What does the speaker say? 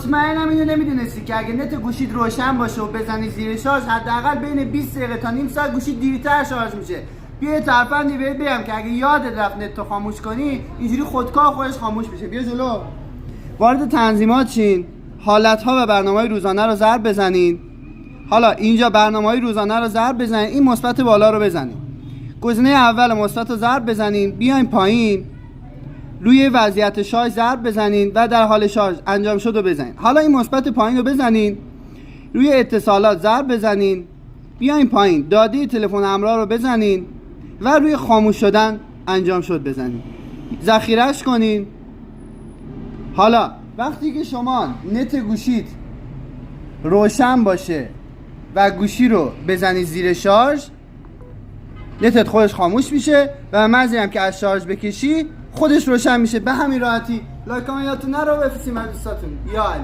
مطمئنم اینو نمیدونستی که اگه نت گوشید روشن باشه و بزنی زیر شارژ حداقل بین 20 دقیقه تا نیم ساعت گوشید دیرتر شارژ میشه. بیا ترفندی بهت بگم که اگه یادت رفت نت رو خاموش کنی اینجوری خودکار خودش خاموش میشه. بیا جلو. وارد تنظیمات شین. حالت‌ها و برنامه‌های روزانه رو ضرب بزنین. حالا اینجا برنامه‌های روزانه رو ضرب بزنین، این مثبت بالا رو بزنین. گزینه اول مثبت رو ضرب بزنین، بیاین پایین روی وضعیت شارژ ضرب بزنین و در حال شارژ انجام شد رو بزنین. حالا این مثبت پایین رو بزنین، روی اتصالات ضرب بزنین، بیاین پایین داده تلفن همراه رو بزنین و روی خاموش شدن انجام شد بزنین، ذخیره‌اش کنین. حالا وقتی که شما نت گوشید روشن باشه و گوشی رو بزنی زیر شارژ، نتت خودش خاموش میشه و مزی هم که از شارژ بکشی خودش روشن میشه. به همین راحتی. لایک کامنت یادتون نره و بفرستین برای دوستاتون. یا علی.